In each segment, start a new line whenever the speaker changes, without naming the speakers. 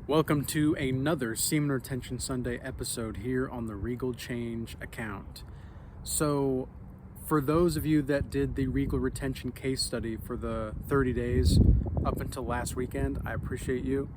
Welcome to another Semen Retention Sunday episode here on the Regal Change account. So, for those of you that did the Regal Retention case study for the 30 days up until last weekend, I appreciate you.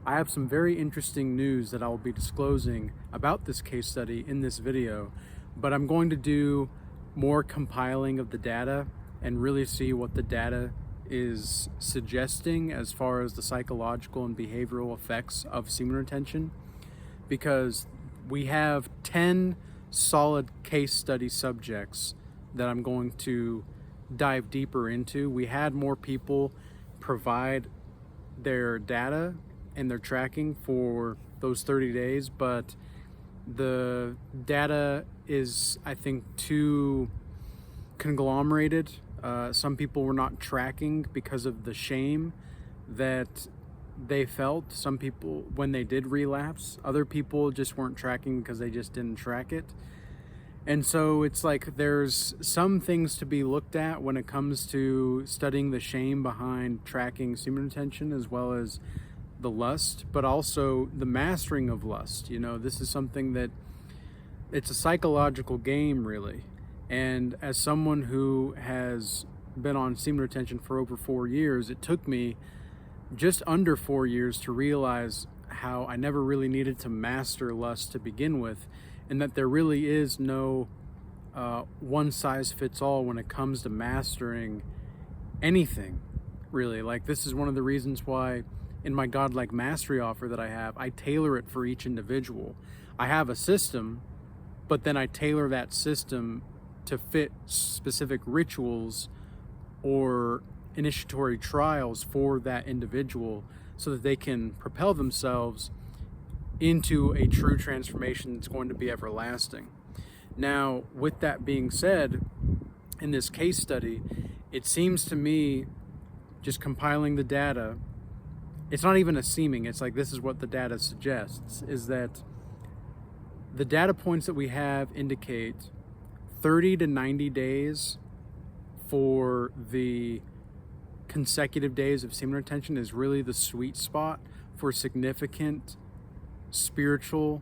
I have some very interesting news that I will be disclosing about this case study in this video, but I'm going to do more compiling of the data and really see what the data is suggesting as far as the psychological and behavioral effects of semen retention, because we have 10 solid case study subjects that I'm going to dive deeper into. We had more people provide their data and their tracking for those 30 days, but the data is, I think, too conglomerated. Some people were not tracking because of the shame that they felt. Some people, when they did relapse, other people just weren't tracking because they just didn't track it. And so it's like there's some things to be looked at when it comes to studying the shame behind tracking semen retention, as well as the lust, but also the mastering of lust. You know, this is something that it's a psychological game, really. And as someone who has been on semen retention for over 4 years, it took me just under 4 years to realize how I never really needed to master lust to begin with, and that there really is no one size fits all when it comes to mastering anything, really. Like, this is one of the reasons why in my Godlike Mastery offer that I have, I tailor it for each individual. I have a system, but then I tailor that system to fit specific rituals or initiatory trials for that individual so that they can propel themselves into a true transformation that's going to be everlasting. Now, with that being said, in this case study, it seems to me, just compiling the data, it's not even a seeming, it's like this is what the data suggests, is that the data points that we have indicate 30 to 90 days for the consecutive days of semen retention is really the sweet spot for significant spiritual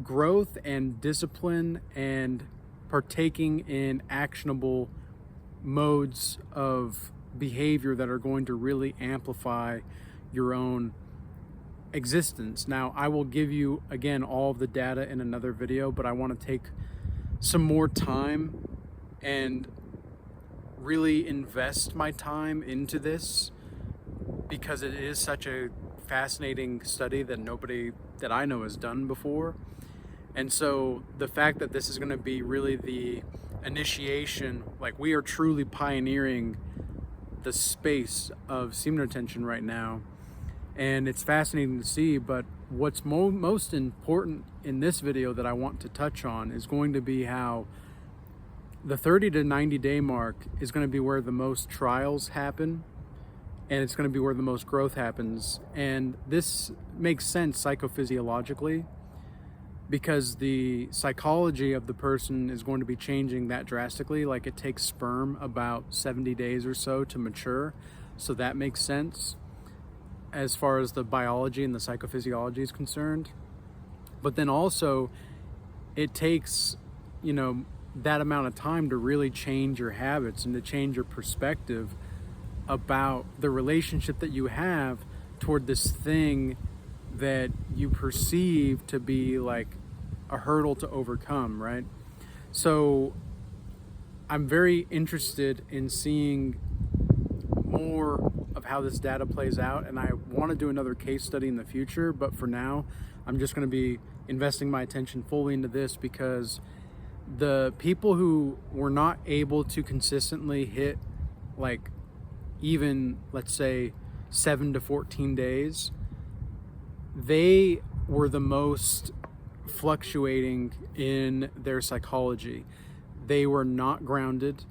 growth and discipline and partaking in actionable modes of behavior that are going to really amplify your own existence. Now, I will give you, again, all of the data in another video, but I want to take some more time and really invest my time into this, because it is such a fascinating study that nobody that I know has done before. And so the fact that this is going to be really the initiation, like we are truly pioneering the space of semen retention right now, and it's fascinating to see. But what's most important in this video that I want to touch on is going to be how the 30 to 90 day mark is going to be where the most trials happen, and it's going to be where the most growth happens. And this makes sense psychophysiologically, because the psychology of the person is going to be changing that drastically. Like, it takes sperm about 70 days or so to mature, so that makes sense as far as the biology and the psychophysiology is concerned. But then also it takes, you know, that amount of time to really change your habits and to change your perspective about the relationship that you have toward this thing that you perceive to be like a hurdle to overcome, right? So I'm very interested in seeing more of how this data plays out, and I want to do another case study in the future, but for now I'm just going to be investing my attention fully into this, because the people who were not able to consistently hit, like, even, let's say, 7 to 14 days, they were the most fluctuating in their psychology. They were not grounded,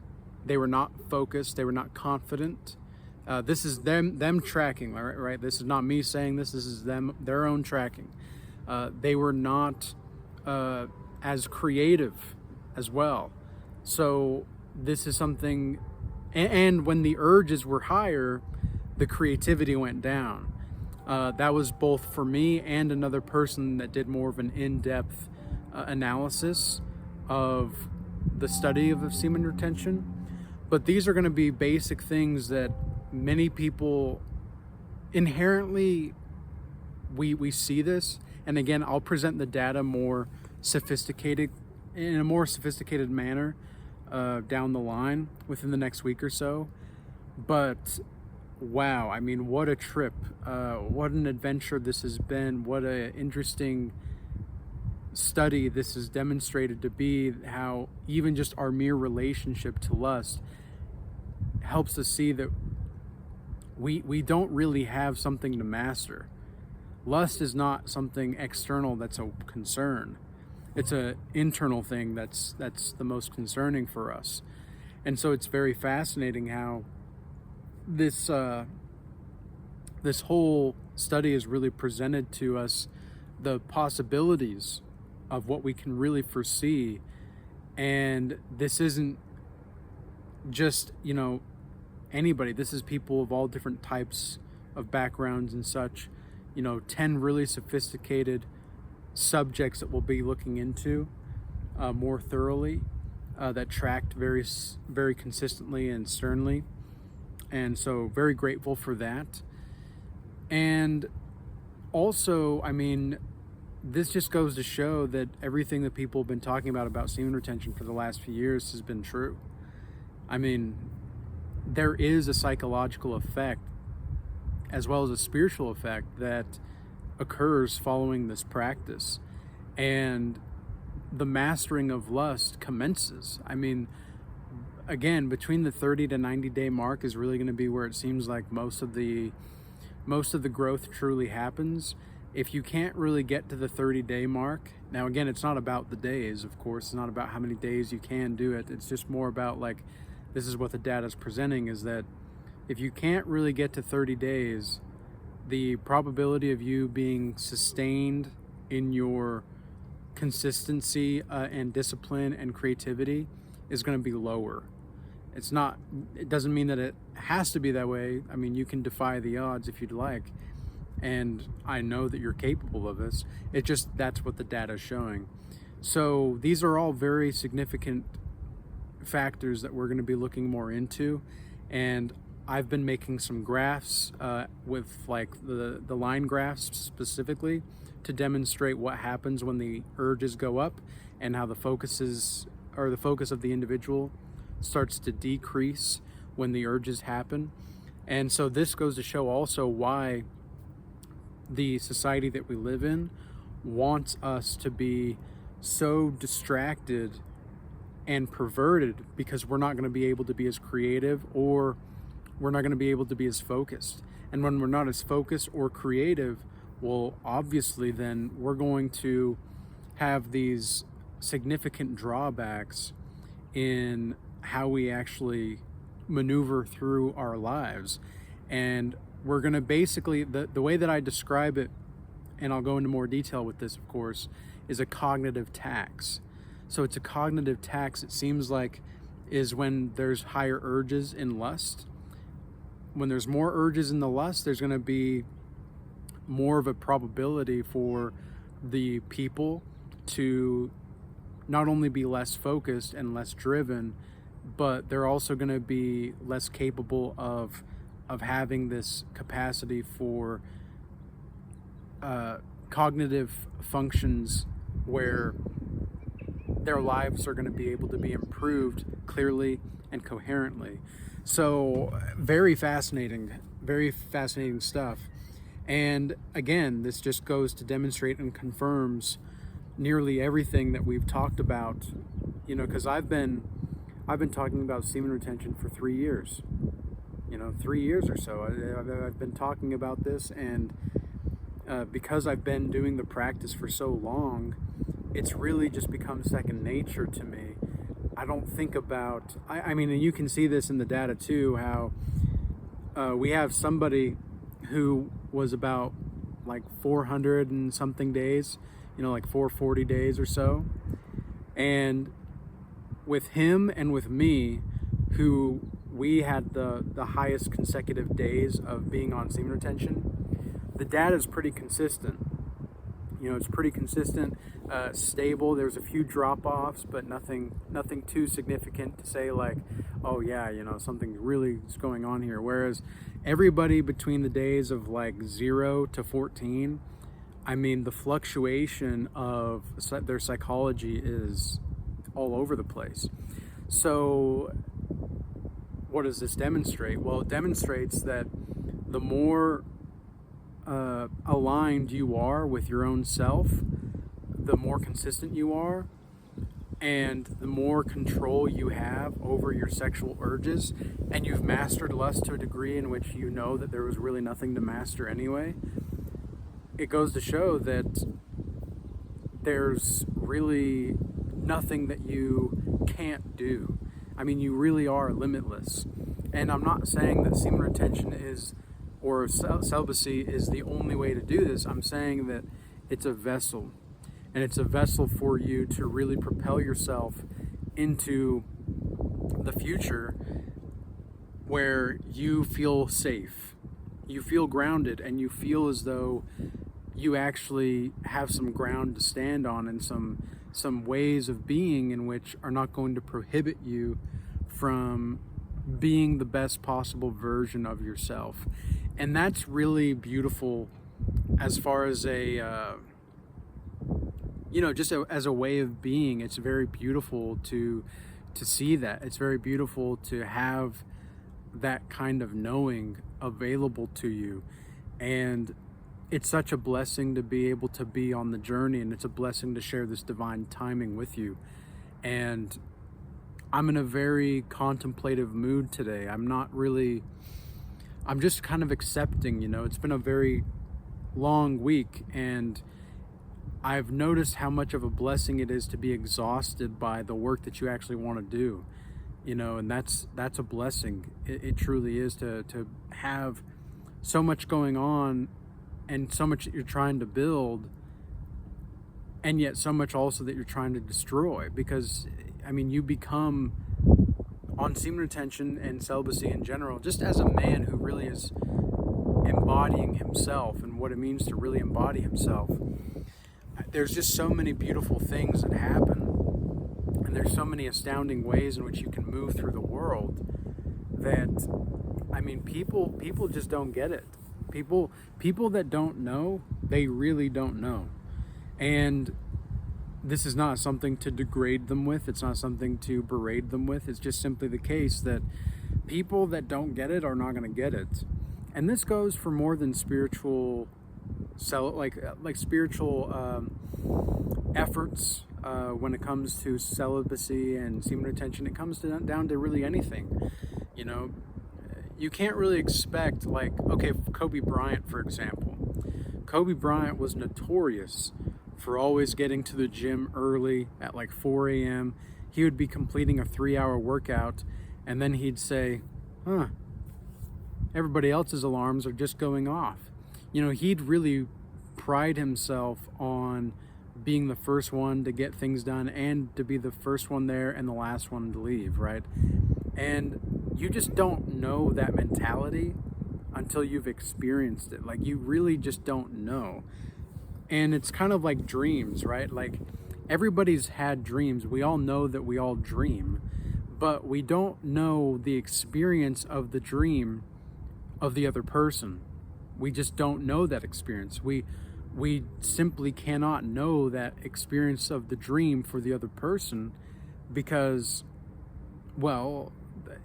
they were not focused, they were not confident. This is them tracking, right? This is not me saying this is them, their own tracking. They were not as creative as well. So this is something, and when the urges were higher, the creativity went down. That was both for me and another person that did more of an in-depth analysis of the study of semen retention. But these are going to be basic things that many people inherently, we see this. And again, I'll present the data more sophisticated, in a more sophisticated manner down the line within the next week or so. But wow, I mean, what a trip. What an adventure this has been. What an interesting study this has demonstrated to be, how even just our mere relationship to lust helps us see that we don't really have something to master. Lust is not something external that's a concern. It's an internal thing that's the most concerning for us. And so it's very fascinating how this this whole study has really presented to us the possibilities of what we can really foresee. And this isn't just, anybody. This is people of all different types of backgrounds and such. 10 really sophisticated subjects that we'll be looking into more thoroughly, that tracked very, very consistently and sternly. And so very grateful for that. And also, I mean, this just goes to show that everything that people have been talking about semen retention for the last few years has been true. I mean, there is a psychological effect as well as a spiritual effect that occurs following this practice. And the mastering of lust commences. I mean, again, between the 30 to 90 day mark is really going to be where it seems like most of the growth truly happens. If you can't really get to the 30-day mark, now again, it's not about the days, of course. It's not about how many days you can do it. It's just more about, like, this is what the data is presenting, is that if you can't really get to 30 days, the probability of you being sustained in your consistency and discipline and creativity is going to be lower. It doesn't mean that it has to be that way. I mean, you can defy the odds if you'd like. And I know that you're capable of this. That's what the data is showing. So these are all very significant factors that we're going to be looking more into. And I've been making some graphs with like the line graphs specifically to demonstrate what happens when the urges go up and how the focus of the individual starts to decrease when the urges happen. And so this goes to show also why the society that we live in wants us to be so distracted and perverted, because we're not going to be able to be as creative, or we're not going to be able to be as focused. And when we're not as focused or creative, well, obviously then we're going to have these significant drawbacks in how we actually maneuver through our lives. And we're going to basically, the way that I describe it, and I'll go into more detail with this, of course, is a cognitive tax. So it's a cognitive tax, it seems like, is when there's higher urges in lust. When there's more urges in the lust, there's going to be more of a probability for the people to not only be less focused and less driven, but they're also going to be less capable of having this capacity for cognitive functions where their lives are going to be able to be improved clearly and coherently. So very fascinating stuff. And again, this just goes to demonstrate and confirms nearly everything that we've talked about, because I've been talking about semen retention for 3 years, 3 years or so. I've been talking about this, and because I've been doing the practice for so long, it's really just become second nature to me. I don't think about, I mean, and you can see this in the data too, how we have somebody who was about like 400 and something days, like 440 days or so. And with him and with me, who we had the highest consecutive days of being on semen retention, the data is pretty consistent. It's pretty consistent, stable. There's a few drop-offs, but nothing too significant to say like, oh yeah, something really is going on here. Whereas everybody between the days of like 0 to 14, I mean, the fluctuation of their psychology is all over the place. So what does this demonstrate? Well, it demonstrates that the more aligned you are with your own self, the more consistent you are, and the more control you have over your sexual urges, and you've mastered lust to a degree in which you know that there was really nothing to master anyway, it goes to show that there's really nothing that you can't do. I mean, you really are limitless. And I'm not saying that semen retention or celibacy is the only way to do this. I'm saying that it's a vessel, and it's a vessel for you to really propel yourself into the future where you feel safe, you feel grounded, and you feel as though you actually have some ground to stand on, and some ways of being in which are not going to prohibit you from being the best possible version of yourself. And that's really beautiful as far as as a way of being. It's very beautiful to see that. It's very beautiful to have that kind of knowing available to you. And it's such a blessing to be able to be on the journey, and it's a blessing to share this divine timing with you. And I'm in a very contemplative mood today. I'm just kind of accepting, it's been a very long week, and I've noticed how much of a blessing it is to be exhausted by the work that you actually want to do, and that's a blessing. It truly is to have so much going on, and so much that you're trying to build, and yet so much also that you're trying to destroy. Because, I mean, you become, on semen retention and celibacy in general, just as a man who really is embodying himself and what it means to really embody himself, there's just so many beautiful things that happen, and there's so many astounding ways in which you can move through the world that, I mean, people just don't get it. People that don't know, they really don't know. And this is not something to degrade them with. It's not something to berate them with. It's just simply the case that people that don't get it are not going to get it. And this goes for more than spiritual, spiritual efforts when it comes to celibacy and semen retention. It comes down to really anything, You can't really expect, Kobe Bryant, for example. Kobe Bryant was notorious for always getting to the gym early at 4 a.m. He would be completing a 3-hour workout, and then he'd say, everybody else's alarms are just going off. He'd really pride himself on being the first one to get things done, and to be the first one there and the last one to leave, right? And you just don't know that mentality until you've experienced it. You really just don't know. And it's kind of like dreams, right? Everybody's had dreams. We all know that we all dream, but we don't know the experience of the dream of the other person. We just don't know that experience. We simply cannot know that experience of the dream for the other person because, well,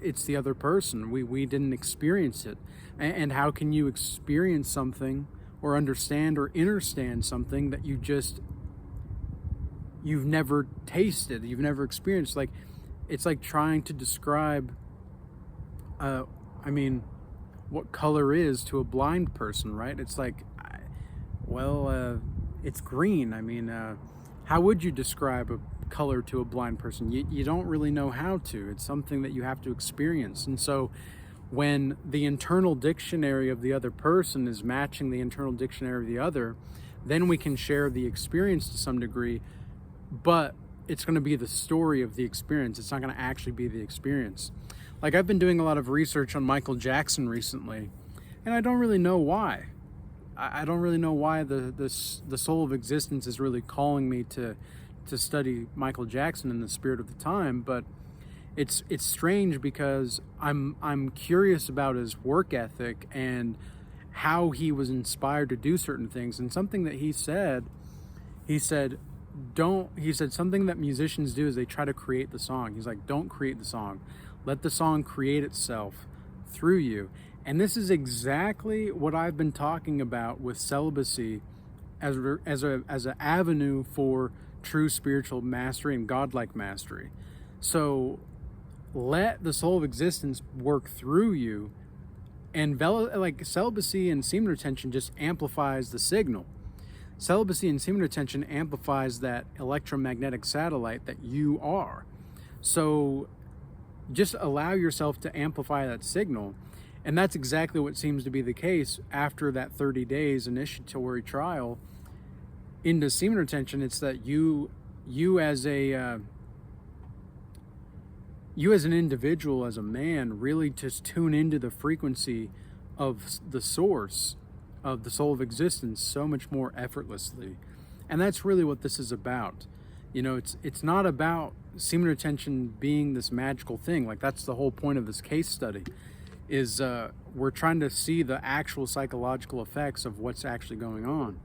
it's the other person. We didn't experience it. And how can you experience something or understand or understand something that you've never tasted, you've never experienced? It's like trying to describe, what color is to a blind person, right? It's it's green. How would you describe a color to a blind person? You don't really know how to. It's something that you have to experience. And so when the internal dictionary of the other person is matching the internal dictionary of the other, then we can share the experience to some degree, but it's going to be the story of the experience. It's not going to actually be the experience. I've been doing a lot of research on Michael Jackson recently, and I don't really know why. I don't really know why the soul of existence is really calling me to study Michael Jackson in the spirit of the time, but it's strange because I'm curious about his work ethic and how he was inspired to do certain things. And something that he said something that musicians do is they try to create the song. He's like, don't create the song, let the song create itself through you. And this is exactly what I've been talking about with celibacy as an avenue for true spiritual mastery and godlike mastery. So let the soul of existence work through you, and like celibacy and semen retention just amplifies the signal. Celibacy and semen retention amplifies that electromagnetic satellite that you are. So just allow yourself to amplify that signal. And that's exactly what seems to be the case after that 30 days initiatory trial into semen retention. It's that you as an individual, as a man, really just tune into the frequency of the source of the soul of existence so much more effortlessly. And that's really what this is about. It's not about semen retention being this magical thing. Like, that's the whole point of this case study, is we're trying to see the actual psychological effects of what's actually going on.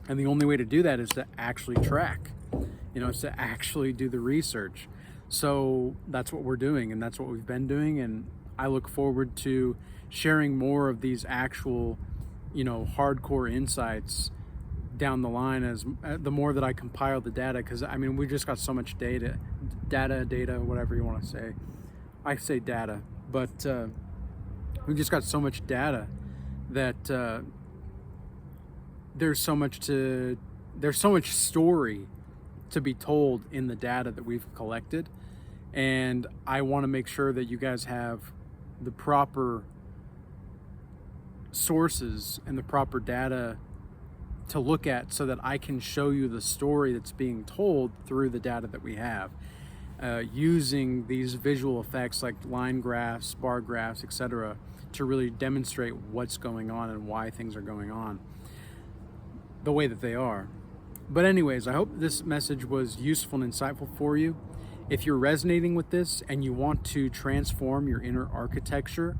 And the only way to do that is to actually track, it's to actually do the research. So that's what we're doing, and that's what we've been doing. And I look forward to sharing more of these actual, hardcore insights down the line as the more that I compile the data. Because we just got so much data, whatever you want to say. I say data, but we just got so much data that there's so much story to be told in the data that we've collected. And I want to make sure that you guys have the proper sources and the proper data to look at, so that I can show you the story that's being told through the data that we have, using these visual effects like line graphs, bar graphs, etc., to really demonstrate what's going on and why things are going on the way that they are. But anyways, I hope this message was useful and insightful for you. If you're resonating with this and you want to transform your inner architecture,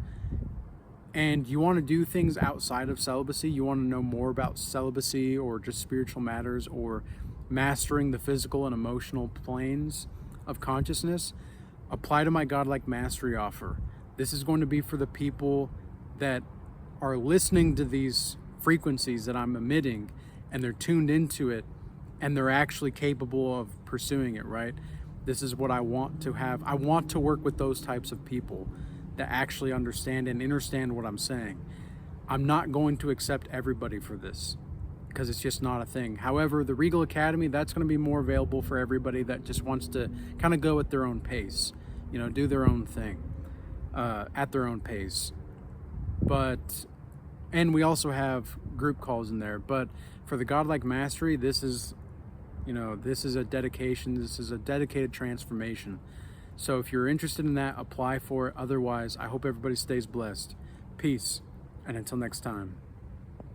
and you want to do things outside of celibacy, you want to know more about celibacy or just spiritual matters or mastering the physical and emotional planes of consciousness, apply to my Godlike Mastery offer. This is going to be for the people that are listening to these frequencies that I'm emitting, and they're tuned into it, and they're actually capable of pursuing it, right? This is what I want to have. I want to work with those types of people that actually understand and understand what I'm saying. I'm not going to accept everybody for this, because it's just not a thing. However, the Regal Academy, that's going to be more available for everybody that just wants to kind of go at their own pace, do their own thing at their own pace. And we also have group calls in there. But for the Godlike Mastery, this is a dedication. This is a dedicated transformation. So if you're interested in that, apply for it. Otherwise, I hope everybody stays blessed. Peace, and until next time.